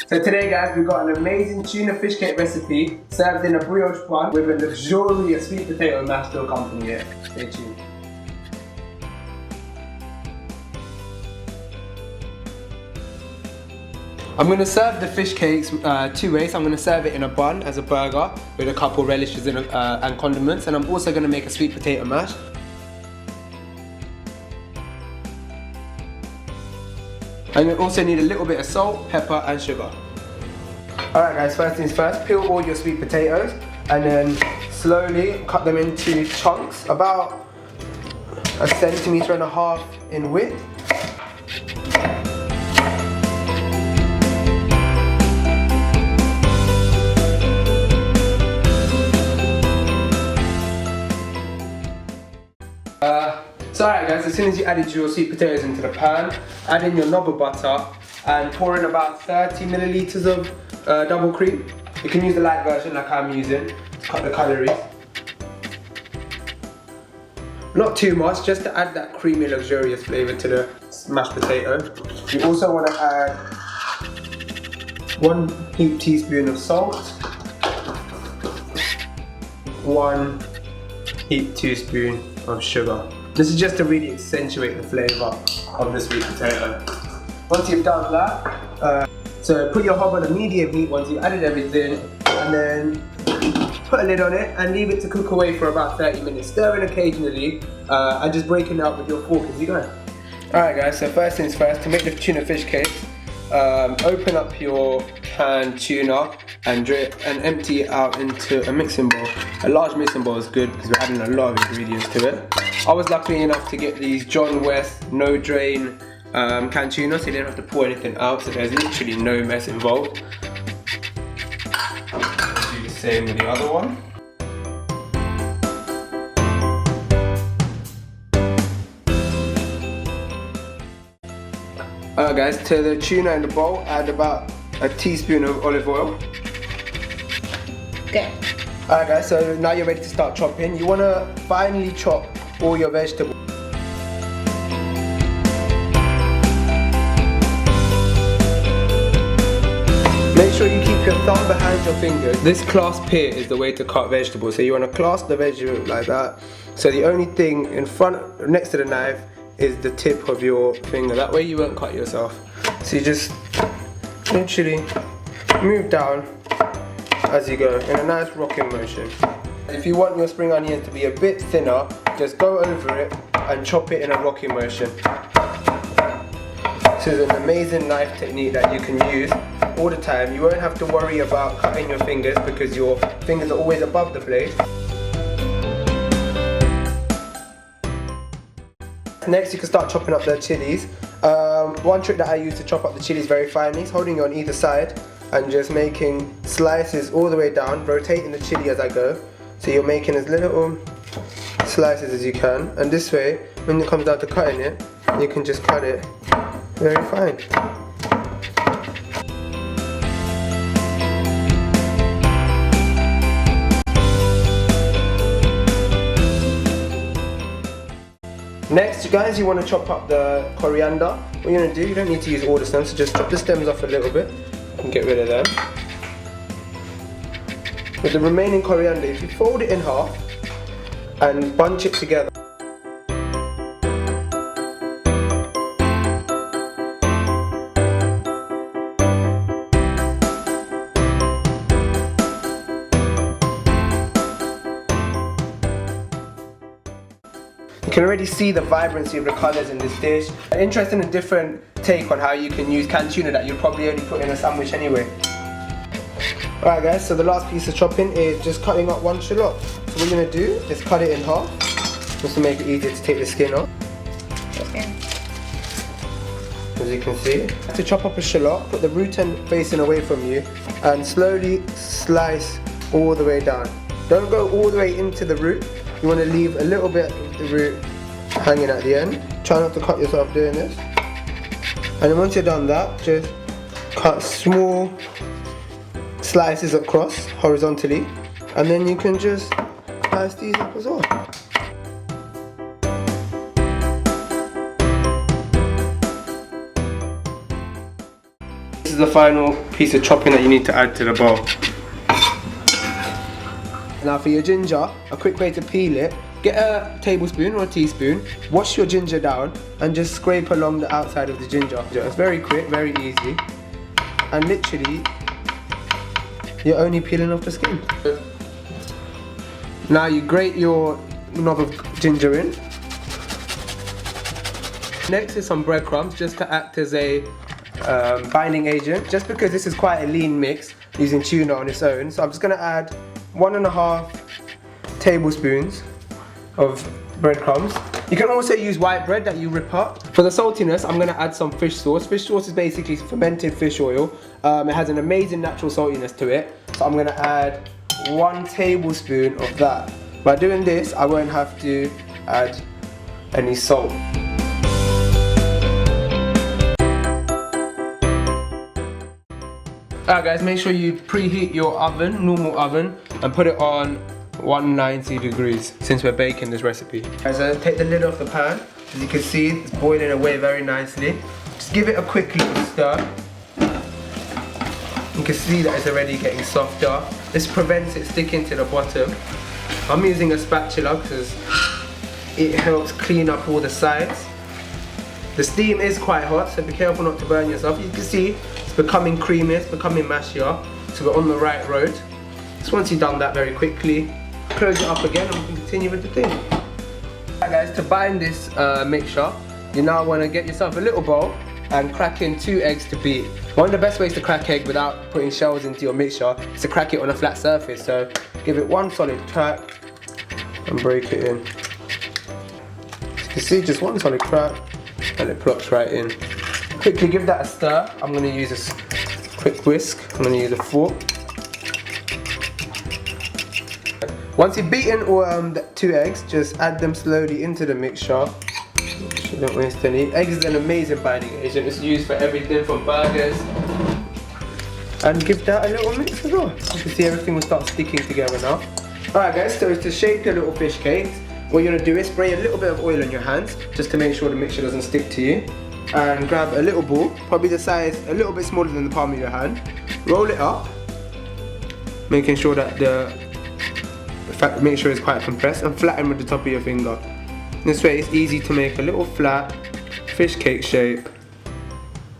So today guys, we've got an amazing tuna fish cake recipe served in a brioche bun with a luxurious sweet potato mash to accompany it. Stay tuned. I'm going to serve the fish cakes two ways. I'm going to serve it in a bun as a burger with a couple relishes and condiments, and I'm also going to make a sweet potato mash. And you also need a little bit of salt, pepper and sugar. Alright guys, first things first, peel all your sweet potatoes and then slowly cut them into chunks about 1.5 centimeters in width. So alright guys, as soon as you added your sweet potatoes into the pan, add in your knob of butter and pour in about 30 milliliters of double cream. You can use the light version like I'm using to cut the calories. Not too much, just to add that creamy luxurious flavour to the mashed potato. You also want to add 1 heaped teaspoon of salt, 1 heaped teaspoon of sugar. This is just to really accentuate the flavour of the sweet potato. Once you've done that, so put your hob on a medium heat once you've added everything, and then put a lid on it and leave it to cook away for about 30 minutes. Stir in occasionally and just breaking it up with your fork as you go. Alright guys, so first things first, to make the tuna fish cakes, open up your canned tuna and empty it out into a mixing bowl. A large mixing bowl is good because we're adding a lot of ingredients to it. I was lucky enough to get these John West no drain canned tuna, so you don't have to pour anything out, so there's literally no mess involved. Do the same with the other one. Alright guys, to the tuna in the bowl, add about a teaspoon of olive oil. Okay. Alright guys, so now you're ready to start chopping. You want to finely chop all your vegetables. Make sure you keep your thumb behind your fingers. This clasp here is the way to cut vegetables. So you want to clasp the vegetable like that. So the only thing in front, next to the knife, is the tip of your finger. That way you won't cut yourself. So you just literally move down as you go in a nice rocking motion. If you want your spring onions to be a bit thinner, just go over it and chop it in a rocking motion. This is an amazing knife technique that you can use all the time. You won't have to worry about cutting your fingers because your fingers are always above the blade. Next you can start chopping up the chilies. One trick that I use to chop up the chilies very finely is holding it on either side and just making slices all the way down, rotating the chili as I go. So you're making as little slices as you can, and this way when it comes down to cutting it, you can just cut it very fine. Next, you guys, you want to chop up the coriander. What you're going to do, you don't need to use all the stems, so just chop the stems off a little bit and get rid of them. With the remaining coriander, if you fold it in half and bunch it together, you can already see the vibrancy of the colours in this dish. An interesting and different take on how you can use canned tuna that you'll probably only put in a sandwich anyway. Alright guys, so the last piece of chopping is just cutting up 1 shallot. So what you're going to do is cut it in half, just to make it easier to take the skin off. Okay. As you can see. To chop up a shallot, put the root end facing away from you and slowly slice all the way down. Don't go all the way into the root. You want to leave a little bit of the root hanging at the end. Try not to cut yourself doing this. And then once you're done that, just cut small slices across horizontally, and then you can just slice these up as well. is the final piece of chopping that you need to add to the bowl. Now for your ginger, a quick way to peel it, get a tablespoon or a teaspoon, wash your ginger down and just scrape along the outside of the ginger. It's very quick, very easy, and literally you're only peeling off the skin. Now you grate your knob of ginger in. Next is some breadcrumbs, just to act as a binding agent, just because this is quite a lean mix using tuna on its own. So I'm just going to add 1.5 tablespoons of breadcrumbs. You can also use white bread that you rip up. For the saltiness, I'm going to add some fish sauce. Fish sauce is basically fermented fish oil. It has an amazing natural saltiness to it. So I'm going to add 1 tablespoon of that. By doing this, I won't have to add any salt. Alright guys, make sure you preheat your oven, normal oven, and put it on 190 degrees since we're baking this recipe. Guys, take the lid off the pan. As you can see, it's boiling away very nicely. Just give it a quick little stir. You can see that it's already getting softer. This prevents it sticking to the bottom. I'm using a spatula because it helps clean up all the sides. The steam is quite hot, so be careful not to burn yourself. You can see it's becoming creamy, it's becoming mashier, so we're on the right road. So once you've done that very quickly, close it up again and we can continue with the thing. Alright guys, to bind this mixture, you now want to get yourself a little bowl and crack in 2 eggs to beat. One of the best ways to crack egg without putting shells into your mixture is to crack it on a flat surface. So give it 1 solid crack and break it in. As you can see, just 1 solid crack and it plops right in. Quickly give that a stir. I'm going to use a quick whisk. I'm going to use a fork. Once you've beaten all the 2 eggs, just add them slowly into the mixture. You don't waste any. Eggs is an amazing binding agent. It's used for everything from burgers. And give that a little mix as well. You can see everything will start sticking together now. Alright guys, so to shape the little fish cakes, what you're going to do is spray a little bit of oil on your hands just to make sure the mixture doesn't stick to you. And grab a little ball, probably the size a little bit smaller than the palm of your hand. Roll it up, making sure that the mixture is quite compressed, and flatten with the top of your finger. This way it's easy to make a little flat fish cake shape.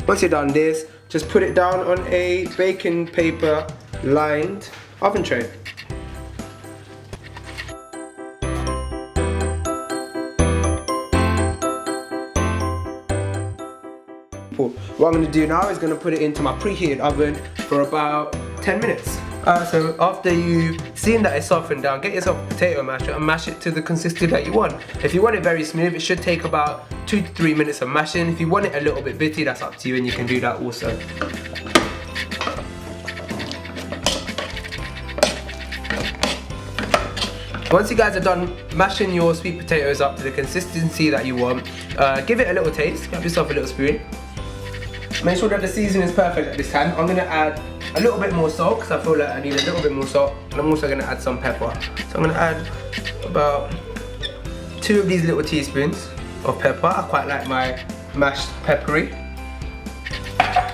Once you've done this, just put it down on a baking paper lined oven tray. What I'm going to do now is going to put it into my preheated oven for about 10 minutes. So after you've seen that it's softened down, get yourself a potato masher and mash it to the consistency that you want. If you want it very smooth, it should take about 2 to 3 minutes of mashing. If you want it a little bit bitty, that's up to you and you can do that also. Once you guys are done mashing your sweet potatoes up to the consistency that you want, give it a little taste, grab yourself a little spoon. Make sure that the seasoning is perfect at this time. I'm going to add a little bit more salt because I feel like I need a little bit more salt, and I'm also going to add some pepper. So I'm going to add about 2 of these little teaspoons of pepper. I quite like my mashed peppery.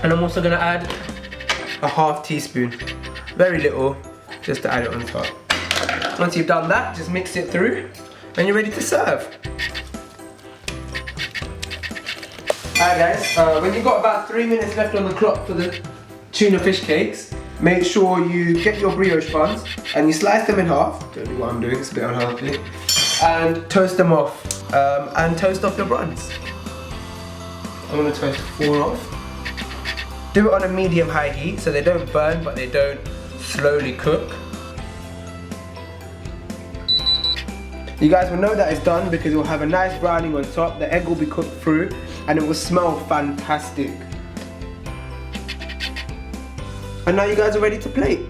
And I'm also going to add a ½ teaspoon, very little, just to add it on top. Once you've done that, just mix it through and you're ready to serve. Alright guys, when you've got about 3 minutes left on the clock for the tuna fish cakes, make sure you get your brioche buns and you slice them in half. Don't do what I'm doing, it's a bit unhealthy. And toast them off, and toast off your buns. I'm going to toast 4 off. Do it on a medium-high heat so they don't burn but they don't slowly cook. You guys will know that it's done because it will have a nice browning on top, the egg will be cooked through, and it will smell fantastic. And now you guys are ready to plate.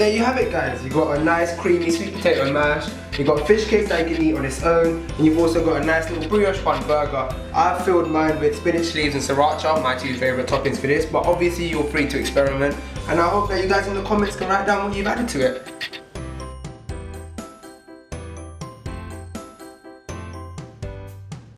there you have it, guys. You've got a nice creamy sweet potato mash, you've got fish cakes that you can eat on its own, and you've also got a nice little brioche bun burger. I've filled mine with spinach leaves and sriracha, my two favourite toppings for this, but obviously you're free to experiment, and I hope that you guys in the comments can write down what you've added to it.